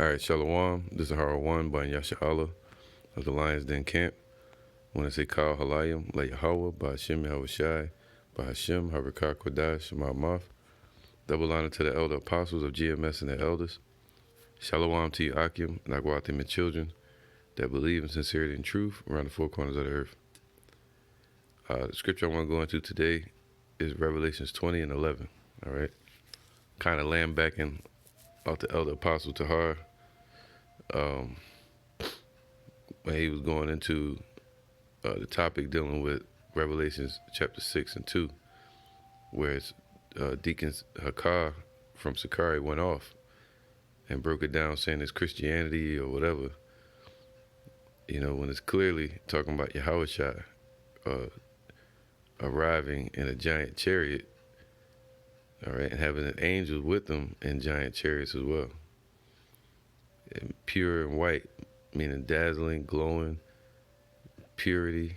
All right, Shalom. This is Harold One by Yasha Allah of the Lions Den Camp. When I say Kal Halayim, La Yahweh, by Hashem Yahushai, by Hashem, Harakah Kodash, Ma'amaf. Double honor to the elder apostles of GMS and their elders. Shalom to you, Akim, and Agwatim and children that believe in sincerity and truth around the four corners of the earth. The scripture I want to go into today is Revelations 20 and 11. All right. Kind of laying back in out the elder apostle Tahar. When he was going into the topic dealing with Revelations chapter 6 and 2, where it's, Deacon Hakar from Sakari went off and broke it down saying it's Christianity or whatever, when it's clearly talking about Yahushua arriving in a giant chariot, all right, and having angels with them in giant chariots as well. And pure and white, meaning dazzling, glowing, purity,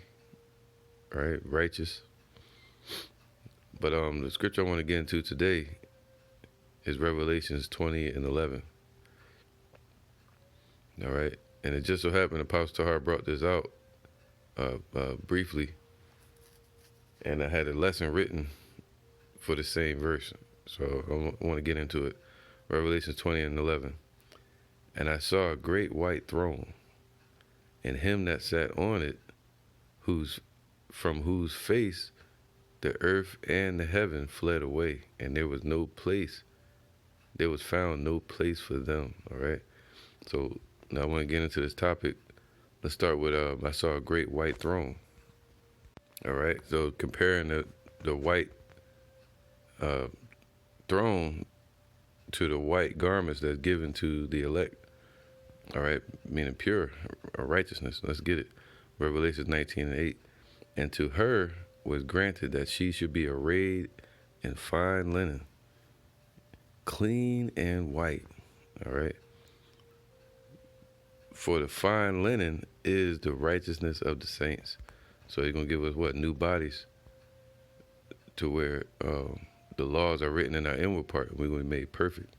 right, righteous. But the scripture I want to get into today is Revelations 20 and 11. All right, and it just so happened Apostle Tahar brought this out briefly, and I had a lesson written for the same verse, so I want to get into it. Revelations 20 and 11. And I saw a great white throne, and him that sat on it, from whose face the earth and the heaven fled away, and there was found no place for them. All right. So now I want to get into this topic. Let's start with I saw a great white throne. All right. So comparing the white throne to the white garments that's given to the elect. All right, meaning pure righteousness. Let's get it. Revelation 19 and 8. And to her was granted that she should be arrayed in fine linen, clean and white. All right. For the fine linen is the righteousness of the saints. So he's going to give us what? New bodies, to where the laws are written in our inward part. We're going to be made perfect.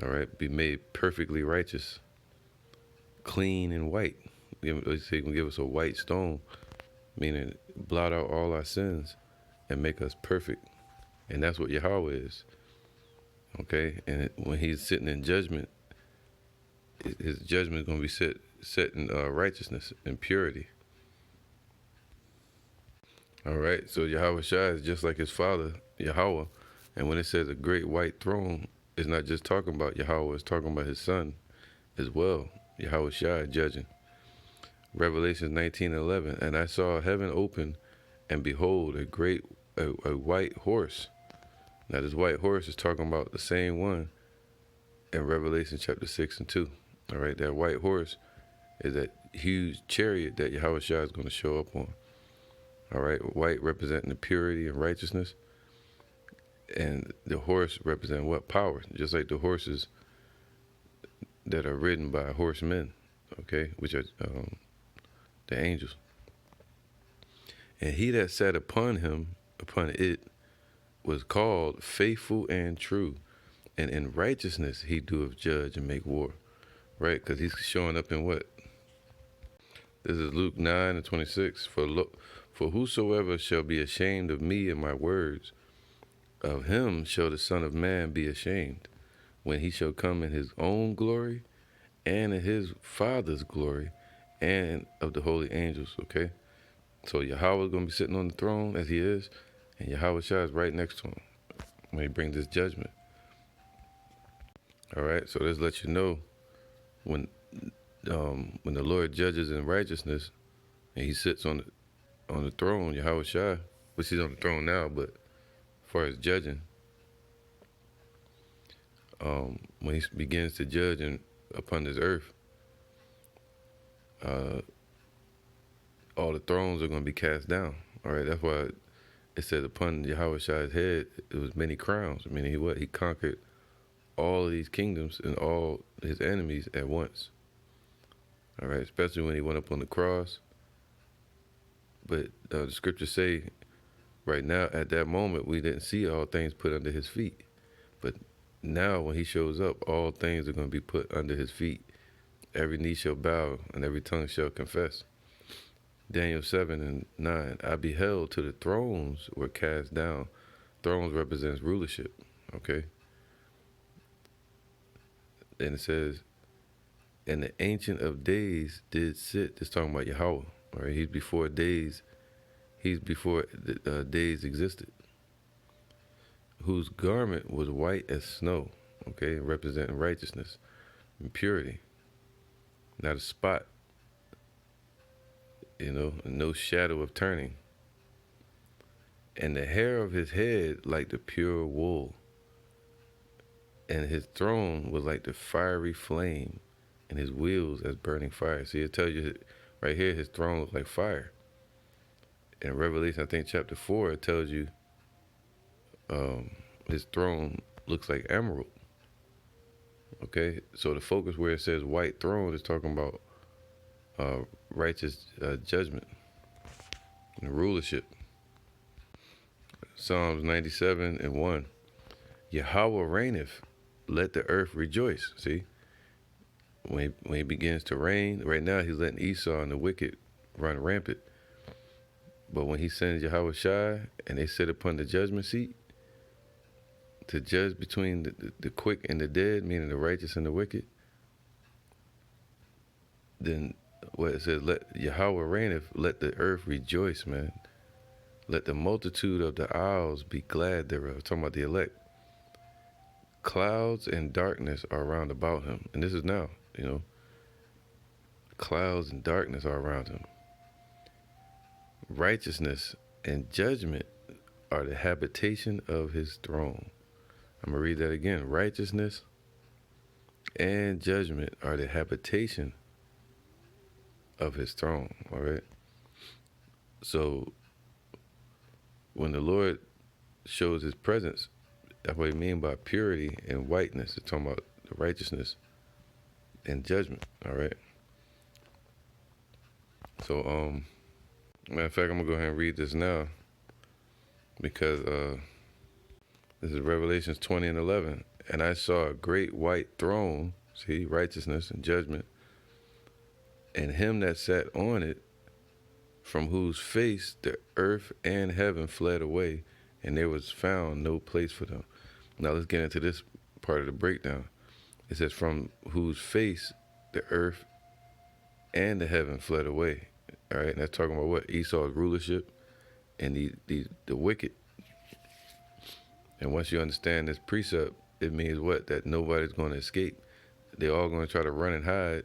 All right. Be made perfectly righteous, clean and white. He's going to give us a white stone, meaning blot out all our sins and make us perfect. And that's what Yahweh is. Okay? And when he's sitting in judgment, his judgment is going to be set in righteousness and purity. All right? So Yahweh Shai is just like his father, Yahweh. And when it says a great white throne, it's not just talking about Yahweh, it's talking about his son as well. Yahweh Shai judging. Revelation 19 and 11. And I saw heaven open, and behold, a white horse. Now this white horse is talking about the same one in Revelation chapter 6 and 2. All right, that white horse is that huge chariot that Yahweh Shai is going to show up on. All right, white representing the purity and righteousness, and the horse representing what? Power, just like the horses that are ridden by horsemen, okay, which are the angels. And he that sat upon it, was called faithful and true, and in righteousness he doeth judge and make war. Right, because he's showing up in what? This is Luke 9 and 26. For whosoever shall be ashamed of me and my words, of him shall the Son of Man be ashamed, when he shall come in his own glory, and in his Father's glory, and of the holy angels. Okay, so Yahweh is going to be sitting on the throne as he is, and Yahweh Shai is right next to him when he brings this judgment. All right, so let's let you know, when the Lord judges in righteousness, and he sits on the throne, Yahweh Shai, which he's on the throne now, but as far as judging, when he begins to judge upon this earth, all the thrones are going to be cast down. All right, that's why it said upon Yahweh Shai's head it was many crowns. I mean, he conquered all of these kingdoms and all his enemies at once. All right, especially when he went up on the cross. But the scriptures say right now, at that moment, we didn't see all things put under his feet. But Now, when he shows up, all things are going to be put under his feet. Every knee shall bow and every tongue shall confess. Daniel 7 and 9. I beheld till the thrones were cast down. Thrones represents rulership. Okay. And it says, and the Ancient of Days did sit. It's talking about Yahweh. All right. He's before days. He's before the days existed. Whose garment was white as snow. Okay. Representing righteousness and purity. Not a spot. No shadow of turning. And the hair of his head like the pure wool. And his throne was like the fiery flame, and his wheels as burning fire. See, it tells you right here, his throne looks like fire. In Revelation, I think chapter 4, it tells you his throne looks like emerald. Okay, so the focus where it says white throne is talking about righteous judgment and rulership. Psalms 97 and 1. Yahweh reigneth, let the earth rejoice. See, when he begins to reign, right now he's letting Esau and the wicked run rampant. But when he sends Yahweh Shai and they sit upon the judgment seat to judge between the quick and the dead, meaning the righteous and the wicked, then what it says, let Yahweh reigneth, let the earth rejoice, man. Let the multitude of the isles be glad thereof. Talking about the elect. Clouds and darkness are round about him. And this is now, Clouds and darkness are around him. Righteousness and judgment are the habitation of his throne. I'm going to read that again. Righteousness and judgment are the habitation of his throne. All right? So, when the Lord shows his presence, that's what he means by purity and whiteness. It's talking about the righteousness and judgment. All right. So, matter of fact, I'm gonna go ahead and read this now because this is Revelations 20 and 11. And I saw a great white throne, see, righteousness and judgment, and him that sat on it, from whose face the earth and heaven fled away, and there was found no place for them. Now let's get into this part of the breakdown. It says, from whose face the earth and the heaven fled away. All right, and that's talking about what? Esau's rulership and the wicked. And once you understand this precept, it means what? That nobody's going to escape. They're all going to try to run and hide,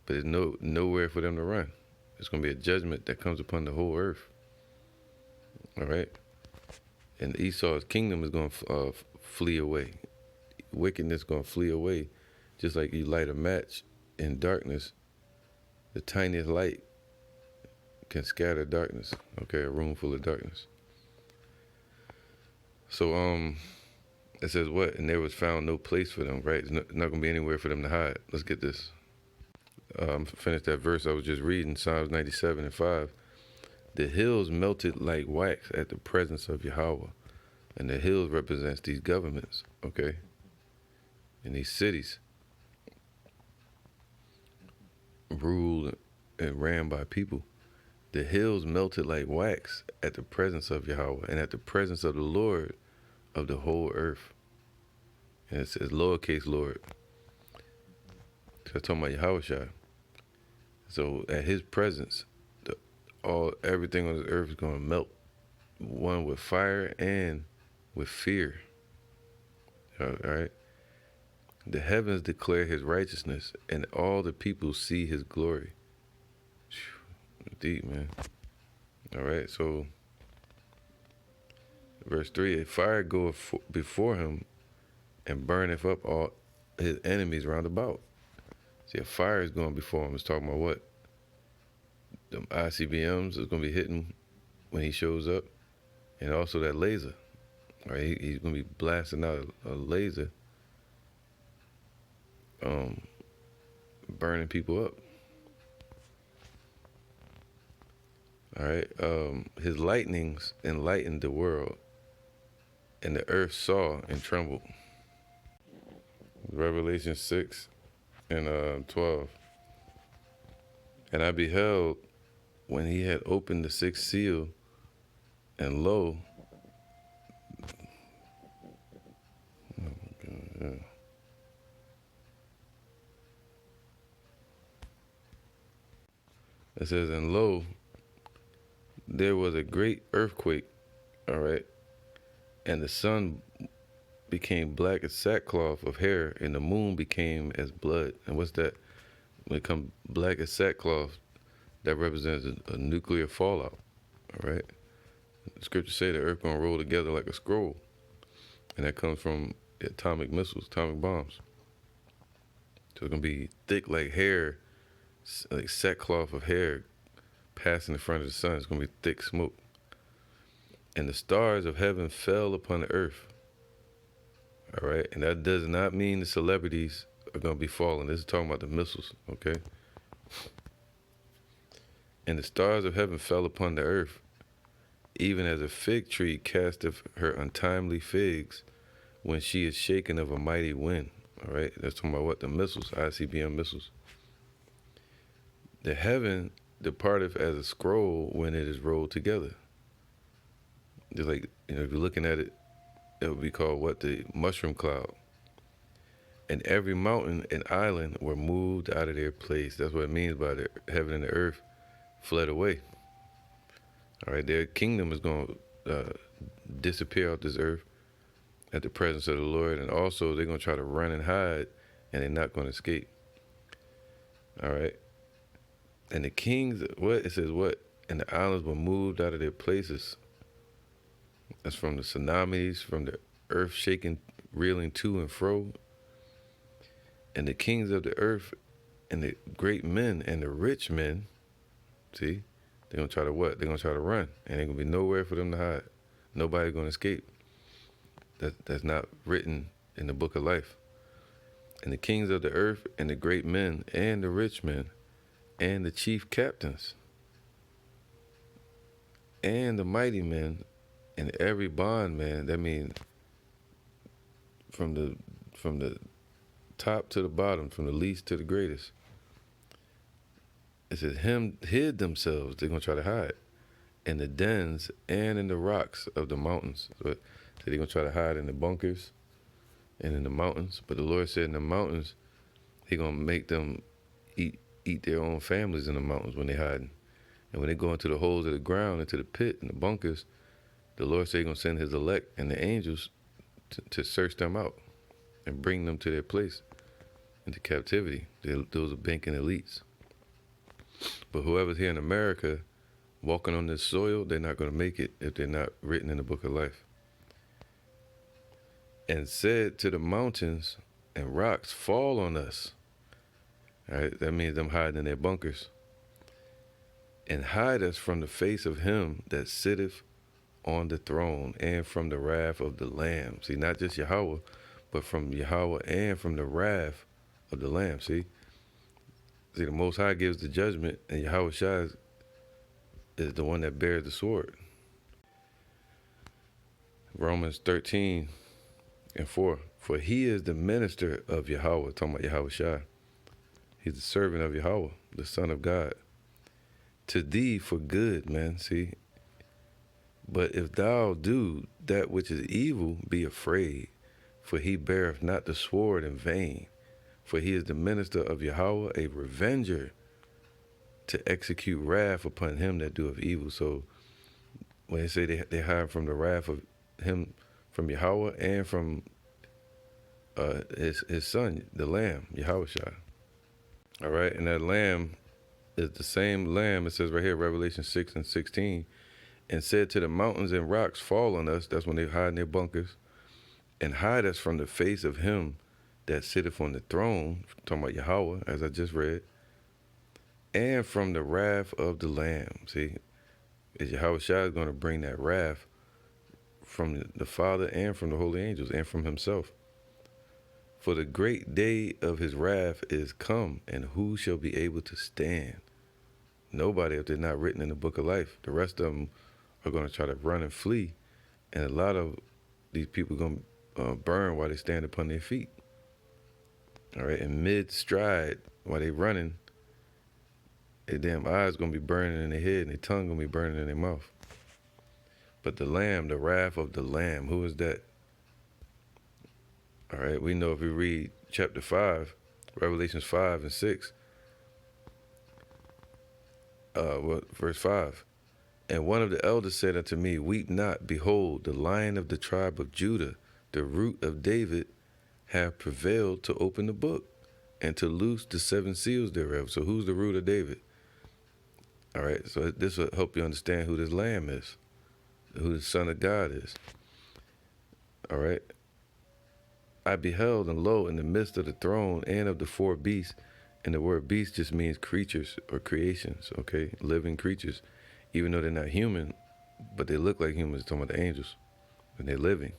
but there's nowhere for them to run. It's going to be a judgment that comes upon the whole earth. All right? And Esau's kingdom is going to flee away. Wickedness is going to flee away. Just like you light a match in darkness, the tiniest light can scatter darkness. Okay, a room full of darkness. So, it says what? And there was found no place for them, right? It's not going to be anywhere for them to hide. Let's get this. Finish that verse I was just reading, Psalms 97 and 5. The hills melted like wax at the presence of Yahweh. And the hills represents these governments, okay? And these cities ruled and ran by people. The hills melted like wax at the presence of Yahweh and at the presence of the Lord of the whole earth. And it says lowercase Lord. So I'm talking about Yahweh Shai. So at his presence, everything on this earth is going to melt, one with fire and with fear. All right. The heavens declare his righteousness, and all the people see his glory. Deep, man. All right. So, verse 3: a fire goeth before him, and burneth up all his enemies round about. See, a fire is going before him. It's talking about what? The ICBMs is going to be hitting when he shows up. And also that laser. All right, he's going to be blasting out a laser, burning people up. All right, his lightnings enlightened the world, and the earth saw and trembled. Revelation 6 and 12. And I beheld when he had opened the sixth seal, and lo, it says, and lo, there was a great earthquake, all right, and the sun became black as sackcloth of hair, and the moon became as blood. And what's that? When it comes black as sackcloth, that represents a nuclear fallout, all right? The scriptures say the earth gonna roll together like a scroll, and that comes from atomic missiles, atomic bombs. So it's gonna be thick like hair, like sackcloth of hair passing in front of the sun. It's gonna be thick smoke. And the stars of heaven fell upon the earth. All right, and that does not mean the celebrities are gonna be falling. This is talking about the missiles, okay? And the stars of heaven fell upon the earth, even as a fig tree casteth her untimely figs when she is shaken of a mighty wind. All right, that's talking about what? The missiles, ICBM missiles. The heaven departeth as a scroll when it is rolled together. Just like, if you're looking at it, it would be called what? The mushroom cloud. And every mountain and island were moved out of their place. That's what it means by the heaven and the earth fled away. All right, their kingdom is going to disappear off this earth at the presence of the Lord. And also they're going to try to run and hide, and they're not going to escape. All right. And the kings, what? It says what? And the islands were moved out of their places. That's from the tsunamis, from the earth shaking, reeling to and fro. And the kings of the earth and the great men and the rich men, see, they're going to try to what? They're going to try to run. And ain't going to be nowhere for them to hide. Nobody's going to escape. That's not written in the book of life. And the kings of the earth and the great men and the rich men and the chief captains and the mighty men and every bondman, that means from the top to the bottom, from the least to the greatest. It says him hid themselves, they're gonna try to hide, in the dens and in the rocks of the mountains. So they're gonna try to hide in the bunkers and in the mountains. But the Lord said in the mountains, He gonna make them eat their own families in the mountains when they hiding. And when they go into the holes of the ground, into the pit and the bunkers, the Lord said He's gonna send His elect and the angels to search them out and bring them to their place into captivity. Those are banking elites. But whoever's here in America walking on this soil, they're not gonna make it if they're not written in the book of life. And said to the mountains and rocks, fall on us. All right, that means them hiding in their bunkers. And hide us from the face of Him that sitteth on the throne and from the wrath of the Lamb. See, not just Yahweh, but from Yahweh and from the wrath of the Lamb. See, the Most High gives the judgment, and Yahweh Shai is the one that bears the sword. Romans 13:4. For He is the minister of Yahweh, talking about Yahweh Shai. He's the servant of Yahweh, the Son of God. To thee for good, man, see. But if thou do that which is evil, be afraid, for He beareth not the sword in vain. For He is the minister of Yahweh, a revenger, to execute wrath upon him that doeth evil. So when they say they hide from the wrath of Him, from Yahweh and from his son, the Lamb, Yahweh Shai. All right, and that Lamb is the same Lamb, it says right here, Revelation 6:16, and said to the mountains and rocks, fall on us. That's when they hide in their bunkers, and hide us from the face of Him that sitteth on the throne, talking about Yahweh, as I just read, and from the wrath of the Lamb. See, is Yahweh Shai is going to bring that wrath from the Father and from the holy angels and from Himself. For the great day of His wrath is come, and who shall be able to stand? Nobody, if they're not written in the book of life. The rest of them are going to try to run and flee, and a lot of these people are going to burn while they stand upon their feet. All right, in mid stride while they running, their damn eyes gonna be burning in their head and their tongue gonna be burning in their mouth. But the Lamb, the wrath of the Lamb, who is that? All right, we know if we read chapter 5, Revelations 5 and 6, verse 5. And one of the elders said unto me, Weep not, behold, the Lion of the tribe of Judah, the root of David, have prevailed to open the book and to loose the 7 seals thereof. So who's the root of David? All right, so this will help you understand who this Lamb is, who the Son of God is. All right. I beheld, and lo, in the midst of the throne and of the 4 beasts, and the word beast just means creatures or creations, okay? Living creatures. Even though they're not human, but they look like humans, talking about the angels, and they're living.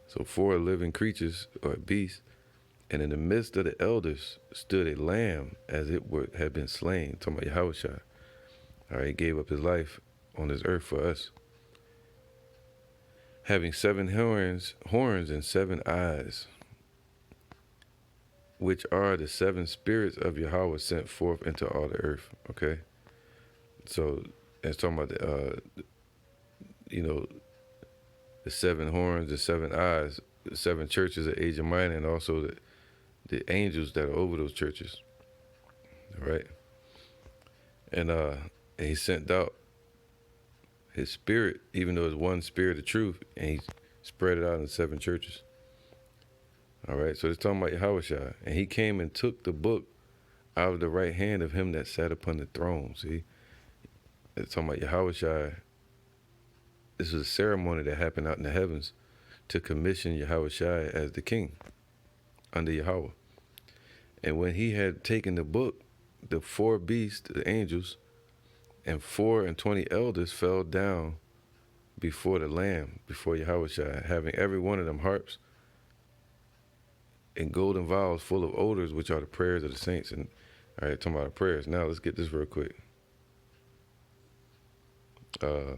So 4 living creatures or beasts, and in the midst of the elders stood a lamb as it had been slain, talking about Yahushua. All right, he gave up his life on this earth for us. Having 7 horns and 7 eyes, which are the 7 spirits of Yahweh sent forth into all the earth. Okay, so it's talking about the 7 horns, the 7 eyes, the 7 churches of Asia Minor, and also the angels that are over those churches. All right, and he sent out his spirit, even though it's one spirit of truth, and he spread it out in 7 churches. All right, so it's talking about Yahushua, and he came and took the book out of the right hand of him that sat upon the throne. See, it's talking about Yahushua. This was a ceremony that happened out in the heavens to commission Yahushua as the king under Yahweh. And when he had taken the book, the 4 beasts, the angels, and 4 and 20 elders fell down before the Lamb, before Yahushua, having every one of them harps and golden vials full of odors, which are the prayers of the saints. And all right, talking about the prayers. Now let's get this real quick. All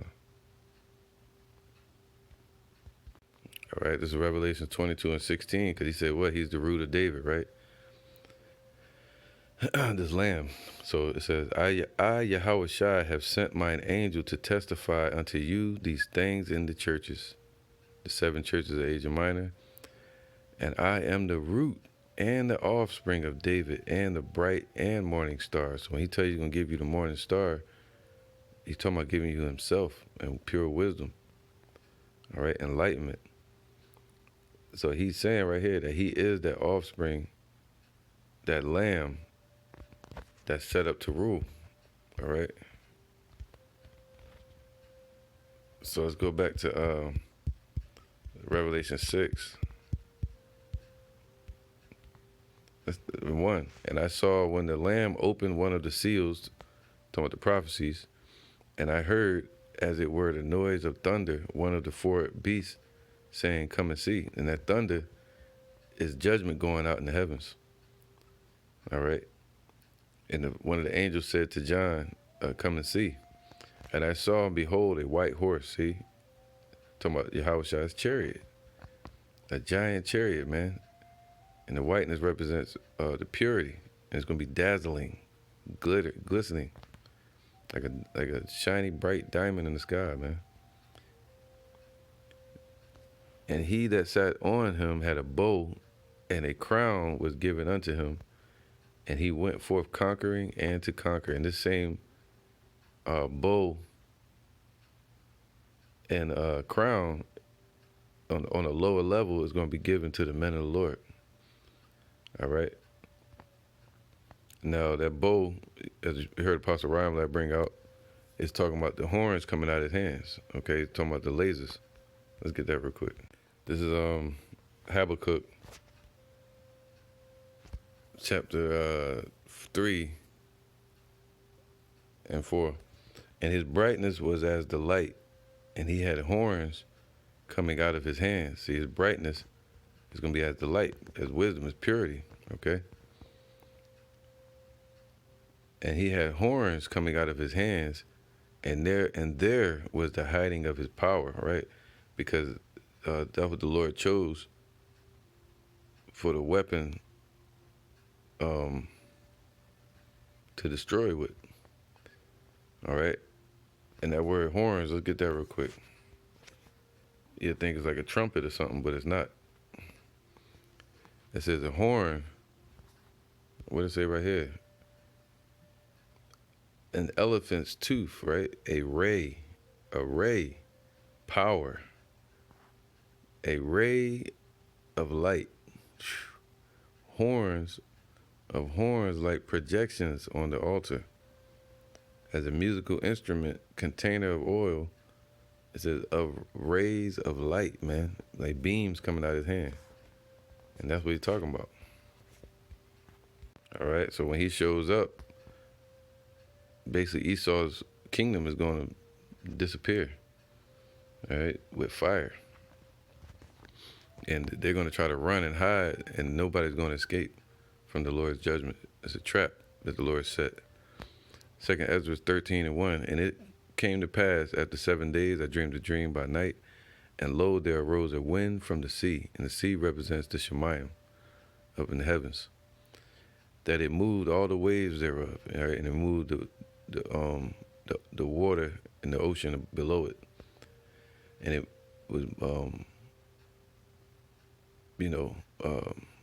right, this is Revelation 22 and 16, because he said what? He's the root of David, right? This lamb. So it says, I Yahushua, have sent mine angel to testify unto you these things in the churches, the 7 churches of Asia Minor. And I am the root and the offspring of David and the bright and morning star. So when he tells you he's going to give you the morning star, he's talking about giving you himself and pure wisdom. All right, enlightenment. So he's saying right here that he is that offspring, that lamb that's set up to rule. All right. So let's go back to Revelation 6. That's 1. And I saw when the Lamb opened one of the seals, talking about the prophecies, and I heard, as it were, the noise of thunder, one of the 4 beasts saying, Come and see. And that thunder is judgment going out in the heavens. All right. And one of the angels said to John, Come and see. And I saw, and behold, a white horse. See? Talking about Yahushua's chariot. A giant chariot, man. And the whiteness represents the purity. And it's going to be dazzling, glistening. Like a shiny, bright diamond in the sky, man. And he that sat on him had a bow, and a crown was given unto him. And he went forth conquering and to conquer. And this same bow and crown on a lower level is going to be given to the men of the Lord. All right. Now that bow, as you heard Apostle Ryan bring out, is talking about the horns coming out of his hands. Okay, it's talking about the lasers. Let's get that real quick. This is Habakkuk chapter 3 and 4. And his brightness was as the light, and he had horns coming out of his hands. See, his brightness is going to be as the light, as wisdom, as purity, okay? And he had horns coming out of his hands, and there was the hiding of his power, right? Because that's what the Lord chose for the weapon um, to destroy with. All right, and that word horns, let's get that real quick. You think it's like a trumpet or something, but it's not. It says a horn. What does it say right here? An elephant's tooth, right? A ray, power, a ray of light. Horns like projections on the altar. As a musical instrument, container of oil, it says of rays of light, man, like beams coming out of his hand. And that's what he's talking about. All right, so when he shows up, basically Esau's kingdom is going to disappear, all right, with fire. And they're going to try to run and hide, and nobody's going to escape from the Lord's judgment. It's a trap that the Lord set. 2 Ezra 13:1, and it came to pass after 7 days I dreamed a dream by night, and lo, there arose a wind from the sea, and the sea represents the Shemayim up in the heavens, that it moved all the waves thereof, right? And it moved the water in the ocean below it, and it was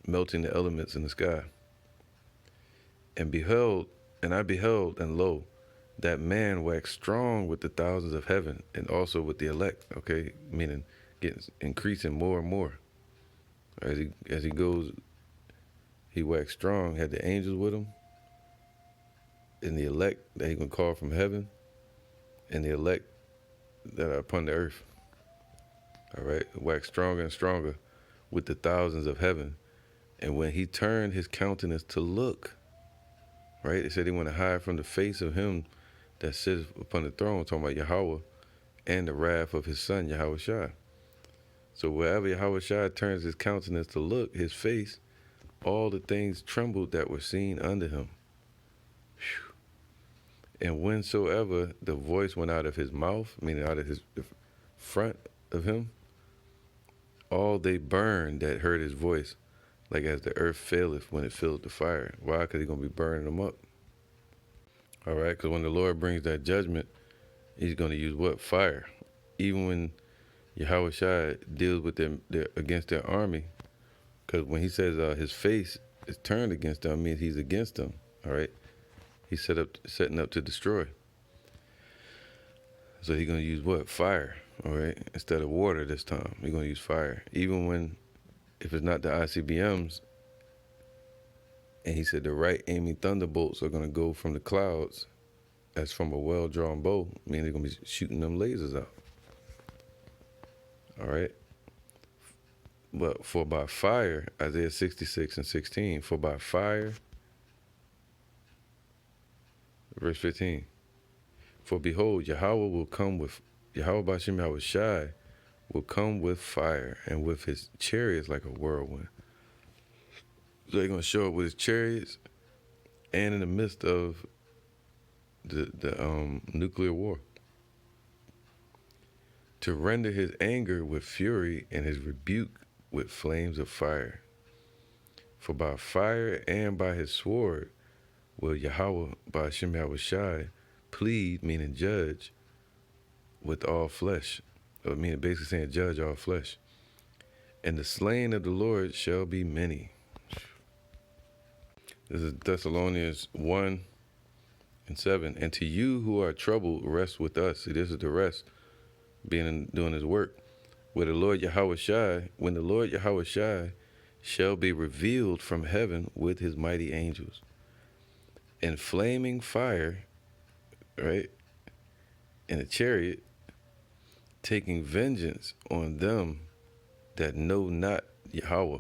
melting the elements in the sky. And I beheld, and lo, that man waxed strong with the thousands of heaven, and also with the elect. Okay, meaning increasing more and more as he goes. He waxed strong, had the angels with him, and the elect that he can call from heaven, and the elect that are upon the earth. All right, waxed stronger and stronger with the thousands of heaven. And when he turned his countenance to look, right, it said he went to hide from the face of him that sits upon the throne, talking about Yahweh, and the wrath of his son, Yahushua. So wherever Yahushua turns his countenance to look, his face, all the things trembled that were seen under him. Whew. And whensoever the voice went out of his mouth, meaning out of the front of him, all they burned that heard his voice, like as the earth faileth when it filled the fire. Why? Because he's going to be burning them up. All right? Because when the Lord brings that judgment, he's going to use what? Fire. Even when Yahushua deals with them against their army, because when he says his face is turned against them, it means he's against them. All right? He's setting up to destroy. So he's going to use what? Fire. All right? Instead of water this time, he's going to use fire. Even if it's not the ICBMs, and he said the right aiming thunderbolts are going to go from the clouds as from a well-drawn bow, meaning they're going to be shooting them lasers out. All right? But for by fire, Isaiah 66:16, for by fire, verse 15, for behold, Yahweh B'Shem Yahushai will come with fire, and with his chariots like a whirlwind. So they're going to show up with his chariots, and in the midst of the nuclear war, to render his anger with fury and his rebuke with flames of fire. For by fire and by his sword will Yahweh B'Shem Yahushai plead, meaning judge, with all flesh. Or meaning basically saying judge all flesh. And the slain of the Lord shall be many. This is Thessalonians 1:7. And to you who are troubled, rest with us. See, this is the rest, doing his work. When the Lord Yahushai shall be revealed from heaven with his mighty angels, in flaming fire, right, in a chariot, taking vengeance on them that know not Yahweh,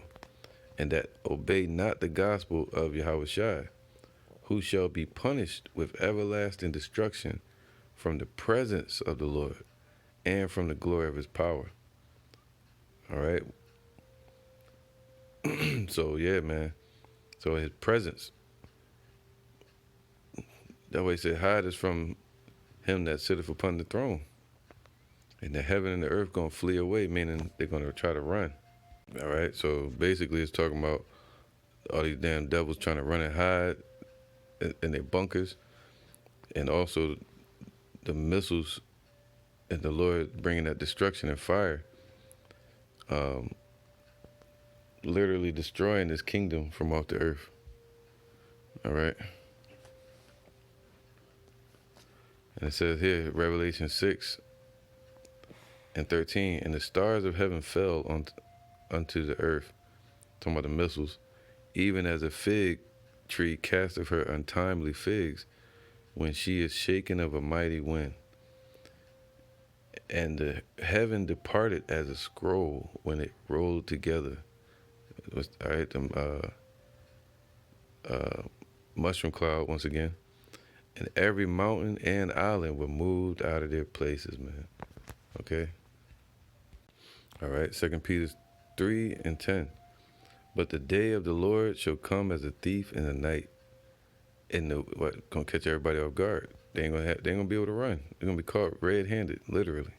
and that obey not the gospel of Yahushai, who shall be punished with everlasting destruction from the presence of the Lord and from the glory of his power. All right. So yeah, man. So his presence. That way he said, hide us from him that sitteth upon the throne. And the heaven and the earth gonna flee away, meaning they're gonna try to run. All right. So basically, it's talking about all these damn devils trying to run and hide in their bunkers, and also the missiles and the Lord bringing that destruction and fire, literally destroying this kingdom from off the earth. All right. And it says here, Revelation 6:13, and the stars of heaven fell unto the earth, talking about the missiles, even as a fig tree casteth her untimely figs when she is shaken of a mighty wind. And the heaven departed as a scroll when it rolled together. It was, all right, mushroom cloud once again. And every mountain and island were moved out of their places, man. Okay? All right, 2 Peter 3:10. But the day of the Lord shall come as a thief in the night. And gonna catch everybody off guard. They ain't gonna be able to run. They're gonna be caught red-handed, literally.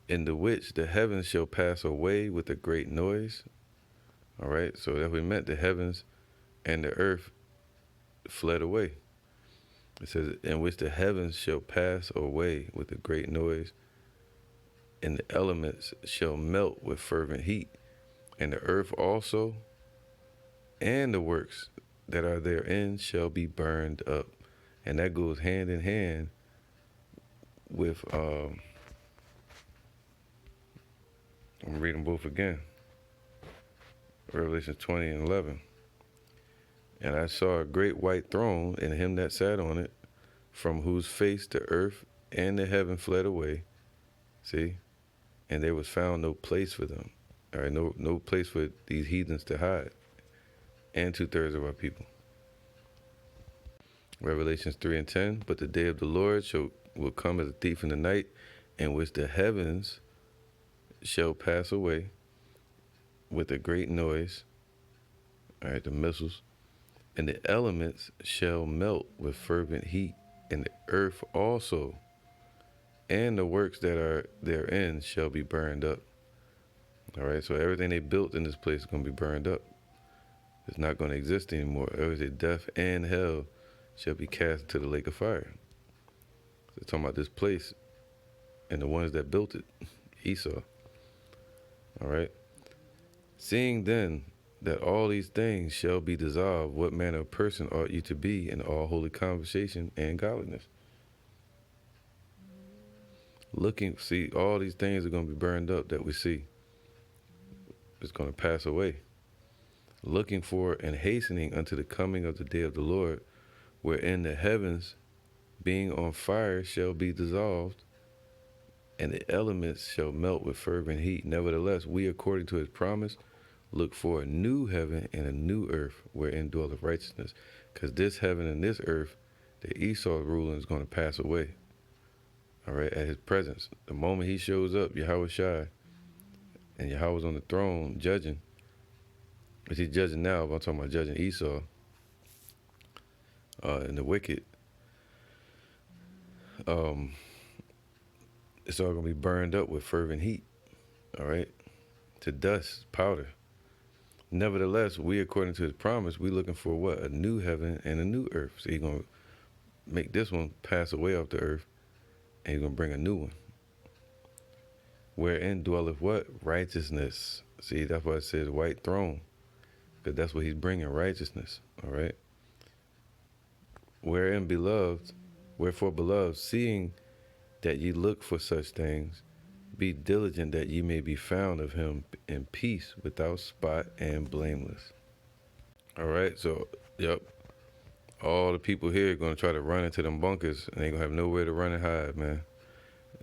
In the which the heavens shall pass away with a great noise. All right, so that we meant the heavens and the earth fled away. It says, in which the heavens shall pass away with a great noise, and the elements shall melt with fervent heat, and the earth also and the works that are therein shall be burned up. And that goes hand in hand with, I'm reading both again. Revelation 20:11. And I saw a great white throne, and him that sat on it, from whose face the earth and the heaven fled away. See? And there was found no place for them. All right, no place for these heathens to hide. And 2/3 of our people. Revelations 3:10. But the day of the Lord will come as a thief in the night, in which the heavens shall pass away with a great noise. All right, the missiles. And the elements shall melt with fervent heat, and the earth also and the works that are therein shall be burned up. All right, so everything they built in this place is going to be burned up. It's not going to exist anymore. Everything, death and hell shall be cast into the lake of fire. So they're talking about this place and the ones that built it, Esau. All right. Seeing then that all these things shall be dissolved, what manner of person ought you to be in all holy conversation and godliness? See, all these things are going to be burned up that we see. It's going to pass away. Looking for and hastening unto the coming of the day of the Lord, wherein the heavens, being on fire, shall be dissolved, and the elements shall melt with fervent heat. Nevertheless, we, according to his promise, look for a new heaven and a new earth, wherein dwelleth righteousness. Because this heaven and this earth, the Esau ruling, is going to pass away. All right, at his presence. The moment he shows up, Yahweh Shai, and Yahweh's on the throne judging. But he's judging now, but I'm talking about judging Esau and the wicked. It's all going to be burned up with fervent heat, all right, to dust, powder. Nevertheless, we, according to his promise, we looking for what? A new heaven and a new earth. So he's going to make this one pass away off the earth, and he's going to bring a new one. Wherein dwelleth what? Righteousness. See, that's why it says white throne, because that's what he's bringing, righteousness, all right? Wherein, beloved, wherefore, beloved, seeing that ye look for such things, be diligent that ye may be found of him in peace, without spot and blameless. All right, so, yep. All the people here are going to try to run into them bunkers, and they going to have nowhere to run and hide, man.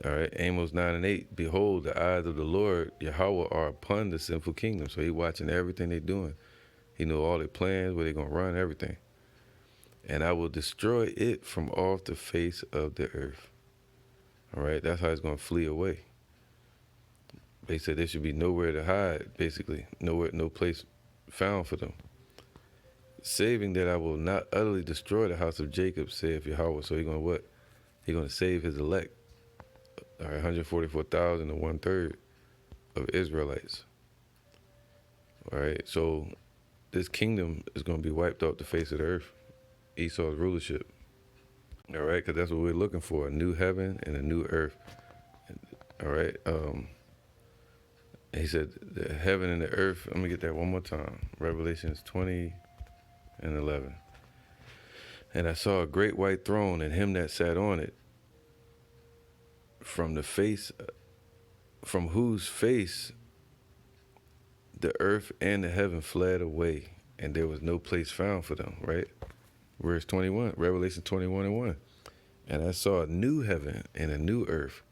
All right, Amos 9:8. Behold, the eyes of the Lord, Yahweh, are upon the sinful kingdom. So he watching everything they doing. He know all their plans, where they going to run, everything. And I will destroy it from off the face of the earth. All right, that's how it's going to flee away. They said there should be nowhere to hide, basically. Nowhere, no place found for them. Saving that I will not utterly destroy the house of Jacob, saith Yahweh. So he's going to what? He's going to save his elect. All right, 144,000 and 1/3 of Israelites. All right, so this kingdom is going to be wiped off the face of the earth. Esau's rulership. All right, because that's what we're looking for: a new heaven and a new earth. All right. He said, the heaven and the earth. Let me get that one more time. Revelations 20 and 11. And I saw a great white throne and him that sat on it, from whose face the earth and the heaven fled away, and there was no place found for them. Right? Verse 21, Revelation 21 and 1. And I saw a new heaven and a new earth,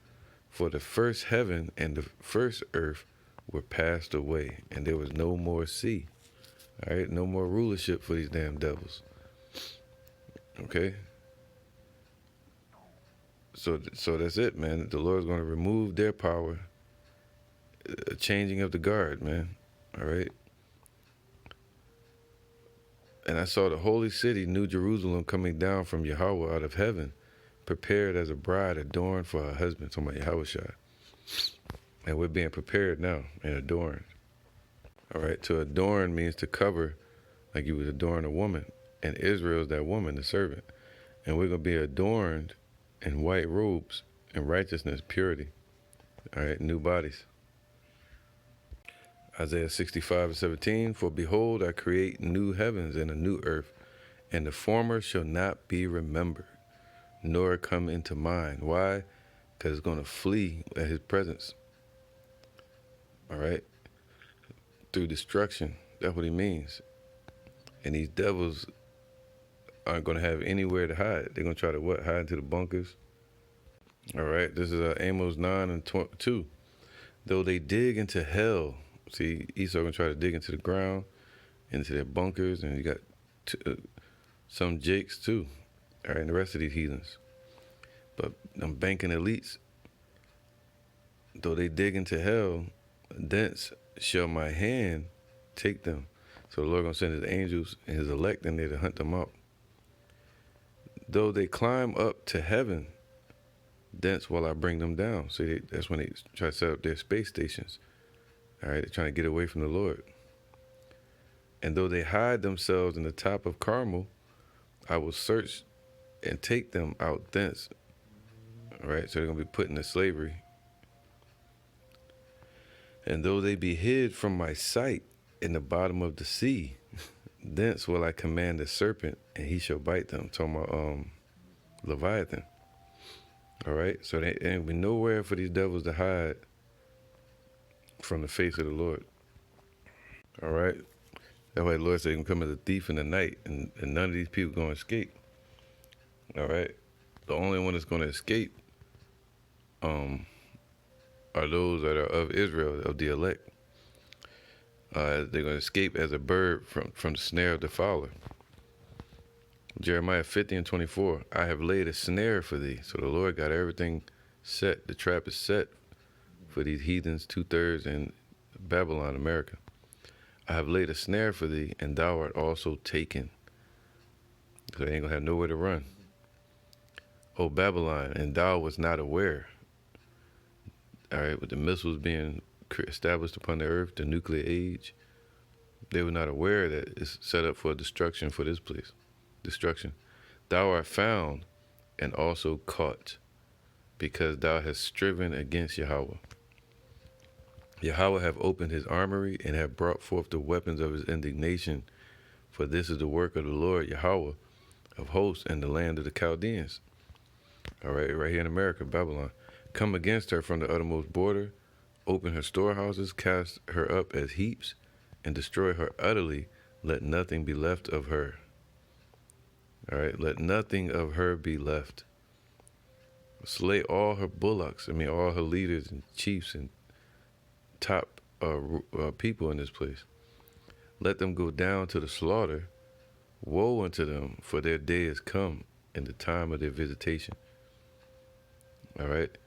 for the first heaven and the first earth were passed away, and there was no more sea. All right, no more rulership for these damn devils. Okay. So that's it, man. The Lord's going to remove their power, a changing of the guard, man. All right. And I saw the holy city, New Jerusalem, coming down from Yahweh out of heaven, prepared as a bride adorned for her husband. Talking about Yahushua. And we're being prepared now and adorned. All right. To adorn means to cover, like you would adorn a woman. And Israel is that woman, the servant. And we're going to be adorned in white robes and righteousness, purity. All right. New bodies. Isaiah 65 and 17. For behold, I create new heavens and a new earth, and the former shall not be remembered, nor come into mind. Why? Because it's going to flee at his presence. All right? Through destruction. That's what he means. And these devils aren't going to have anywhere to hide. They're going to try to what? Hide into the bunkers. All right? This is Amos 9 and 2. Though they dig into hell. See, Esau going to try to dig into the ground, into their bunkers. And you got some Jakes too. All right? And the rest of these heathens. But them banking elites, though they dig into hell, thence shall my hand take them. So the Lord going to send his angels and his elect in there to hunt them out. Though they climb up to heaven, thence will I bring them down. So that's when they try to set up their space stations. All right, they're trying to get away from the Lord. And though they hide themselves in the top of Carmel, I will search and take them out thence. All right, so they're going to be put into slavery. And though they be hid from my sight in the bottom of the sea, thence will I command the serpent, and he shall bite them. Talking about Leviathan. All right, so there ain't be nowhere for these devils to hide from the face of the Lord. All right, that's why the Lord said he can come as a thief in the night, and none of these people going to escape. All right, the only one that's going to escape are those that are of Israel, of the elect. They're going to escape as a bird from the snare of the fowler. Jeremiah 50 and 24. I have laid a snare for thee. So the Lord got everything set. The trap is set for these heathens, 2/3 in Babylon, America. I have laid a snare for thee, and thou art also taken. So they ain't going to have nowhere to run. O Babylon, and thou was not aware. All right, with the missiles being established upon the earth, the nuclear age, they were not aware that it's set up for destruction for this place. Destruction. Thou art found and also caught, because thou hast striven against Yahweh. Yahweh have opened his armory and have brought forth the weapons of his indignation, for this is the work of the Lord Yahweh of hosts in the land of the Chaldeans. All right, right here in America, Babylon. Come against her from the uttermost border, open her storehouses, cast her up as heaps, and destroy her utterly. Let nothing be left of her. All right, let nothing of her be left. Slay all her bullocks. All her leaders and chiefs and top people in this place. Let them go down to the slaughter. Woe unto them, for their day is come, in the time of their visitation. All right.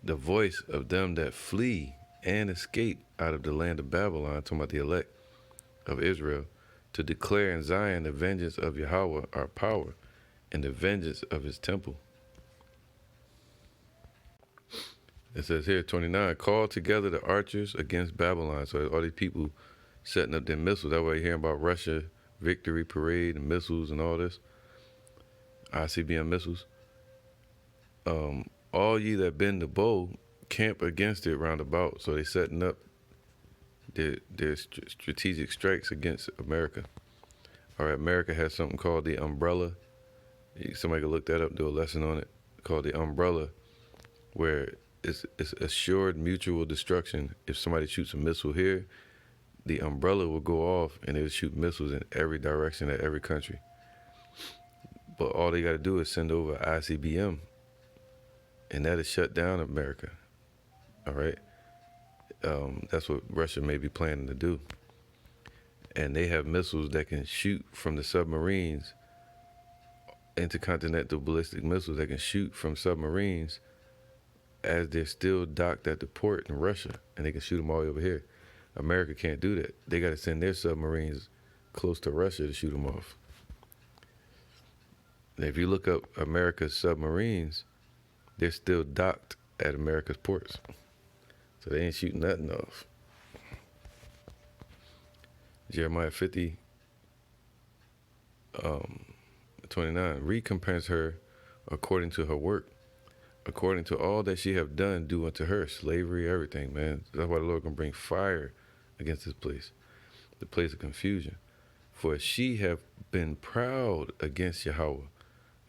The voice of them that flee and escape out of the land of Babylon, talking about the elect of Israel, to declare in Zion the vengeance of Yahweh, our power, and the vengeance of his temple. It says here, 29, call together the archers against Babylon. So all these people setting up their missiles. That's why you're hearing about Russia victory parade and missiles and all this. ICBM missiles. All ye that bend the bow camp against it round about. So they setting up their strategic strikes against America. All right, America has something called the umbrella. Somebody could look that up, do a lesson on it, called the umbrella, where it's assured mutual destruction. If somebody shoots a missile here, the umbrella will go off and it'll shoot missiles in every direction at every country. But all they got to do is send over ICBM, and that'll shut down America. All right? That's what Russia may be planning to do. And they have missiles that can shoot from the submarines, intercontinental ballistic missiles that can shoot from submarines as they're still docked at the port in Russia, and they can shoot them all over here. America can't do that. They got to send their submarines close to Russia to shoot them off. And if you look up America's submarines, they're still docked at America's ports. So they ain't shooting nothing off. Jeremiah 50, 29, recompense her according to her work, according to all that she have done, do unto her. Slavery, everything, man. That's why the Lord gonna bring fire against this place, the place of confusion. For she have been proud against Yahweh,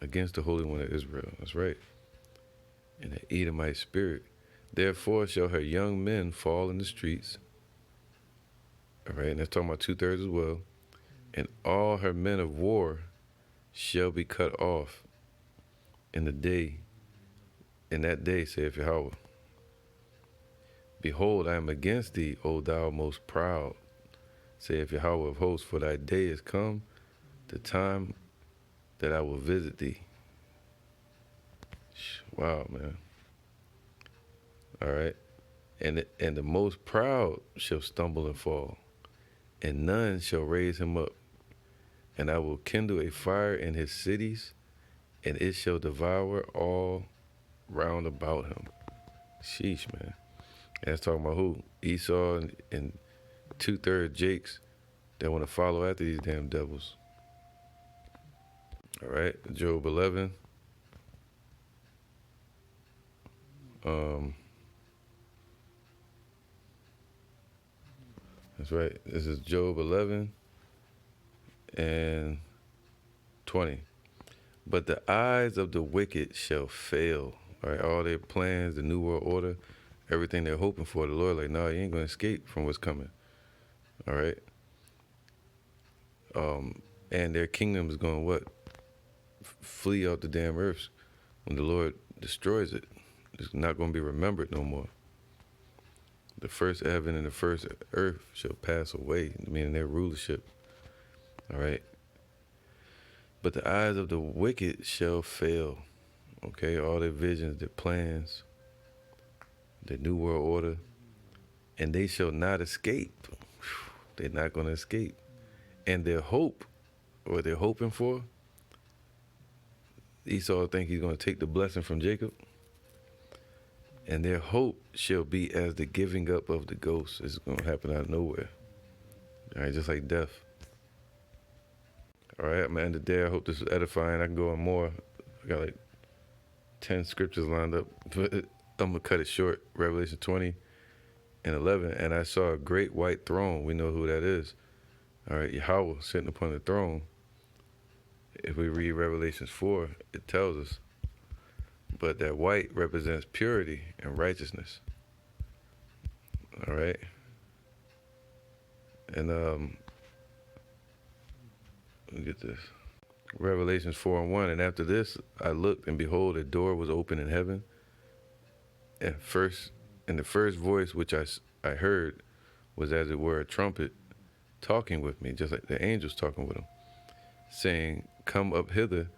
against the Holy One of Israel. That's right. In the Edomite spirit. Therefore shall her young men fall in the streets. All right, and that's talking about 2/3 as well. And all her men of war shall be cut off in that day, saith Yahweh. Behold, I am against thee, O thou most proud, saith Yahweh of hosts, for thy day is come, the time that I will visit thee. Wow, man. All right. And the most proud shall stumble and fall, and none shall raise him up. And I will kindle a fire in his cities, and it shall devour all round about him. Sheesh, man. And that's talking about who? Esau and 2/3 Jakes that want to follow after these damn devils. All right, Job 11. That's right. This is Job 11 and 20. But the eyes of the wicked shall fail. All right, all their plans, the New World Order, everything they're hoping for, the Lord like, no, you ain't going to escape from what's coming. All right. And their kingdom is going to what? Flee out the damn earth when the Lord destroys it. It's not going to be remembered no more. The first heaven and the first earth shall pass away, meaning their rulership. All right. But the eyes of the wicked shall fail. Okay, all their visions, their plans, their New World Order, and they shall not escape. They're not going to escape. And their hope, what they're hoping for, Esau think he's going to take the blessing from Jacob. And their hope shall be as the giving up of the ghost. It's going to happen out of nowhere. All right, just like death. All right, I'm going to end it there. I hope this was edifying. I can go on more. I got like 10 scriptures lined up. But I'm going to cut it short. Revelation 20 and 11. And I saw a great white throne. We know who that is. All right, Yahweh sitting upon the throne. If we read Revelations 4, it tells us. But that white represents purity and righteousness. All right. And let me get this. Revelations 4 and 1. And after this, I looked, and behold, a door was open in heaven. And the first voice which I heard was as it were a trumpet talking with me, just like the angels talking with him, saying, come up hither,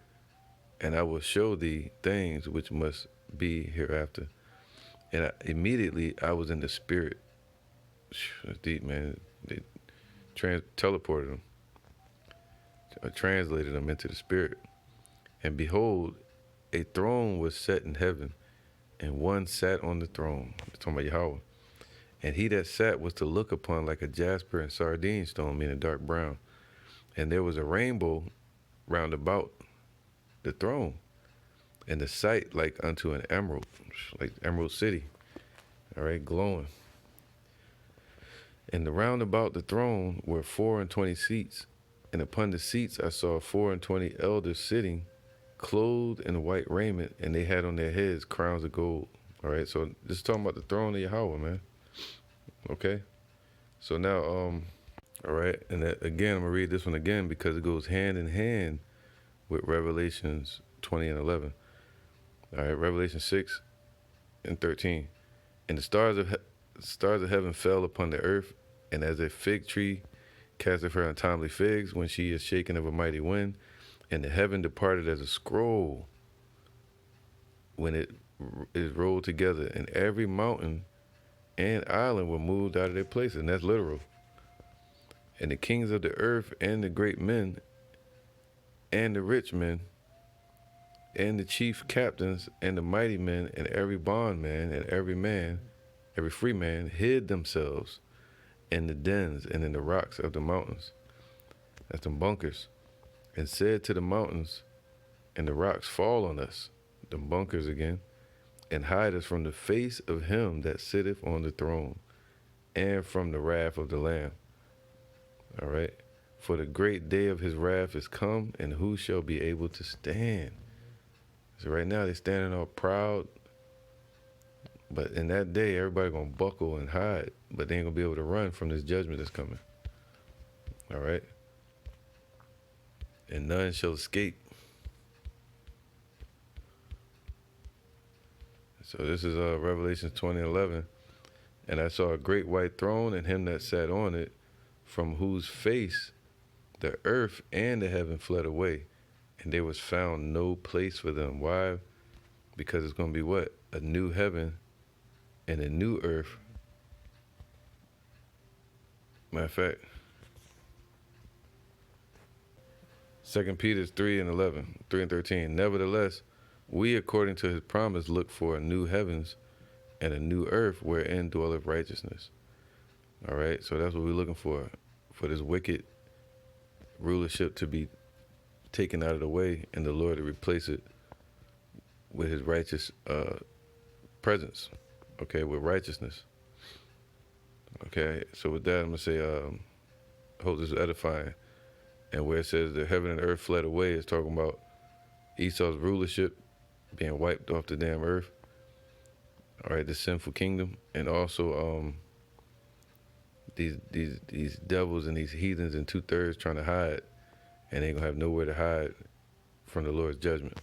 and I will show thee things which must be hereafter. And immediately I was in the spirit. That's deep, man. They teleported them. I translated them into the spirit. And behold, a throne was set in heaven, and one sat on the throne. It's talking about Yahweh. And he that sat was to look upon like a jasper and sardine stone, meaning dark brown. And there was a rainbow round about the throne, and the sight like unto an emerald, like Emerald City, all right, glowing. And round about the throne were 24 seats, and upon the seats I saw 24 elders sitting, clothed in white raiment, and they had on their heads crowns of gold. All right, so this is talking about the throne of Yahweh, man. Okay, so now, all right, and that, again, I'm gonna read this one again because it goes hand in hand with Revelations 20 and 11. All right, Revelation 6 and 13. And the stars of heaven fell upon the earth, and as a fig tree casteth her untimely figs when she is shaken of a mighty wind, and the heaven departed as a scroll when it is rolled together, and every mountain and island were moved out of their places, and that's literal. And the kings of the earth and the great men and the rich men and the chief captains and the mighty men and every bondman and every man, every free man hid themselves in the dens and in the rocks of the mountains, that's them bunkers, and said to the mountains and the rocks, fall on us, them bunkers again, and hide us from the face of him that sitteth on the throne and from the wrath of the Lamb. All right. For the great day of his wrath is come, and who shall be able to stand? So right now they're standing all proud, but in that day everybody gonna buckle and hide, but they ain't gonna be able to run from this judgment that's coming. All right. And none shall escape. So this is Revelation 20:11. And I saw a great white throne and him that sat on it, from whose face the earth and the heaven fled away, and there was found no place for them. Why? Because it's going to be what? A new heaven and a new earth. Matter of fact, 2 Peter 3 and 11, 3 and 13. Nevertheless, we, according to his promise, look for a new heavens and a new earth wherein dwelleth righteousness. All right, so that's what we're looking for this wicked rulership to be taken out of the way and the Lord to replace it with his righteous presence, okay, with righteousness. Okay, so with that, I'm going to say, I hope this is edifying. And where it says the heaven and earth fled away, it's talking about Esau's rulership being wiped off the damn earth. All right, the sinful kingdom, and also these devils and these heathens in 2/3 trying to hide, and they ain't gonna have nowhere to hide from the Lord's judgment.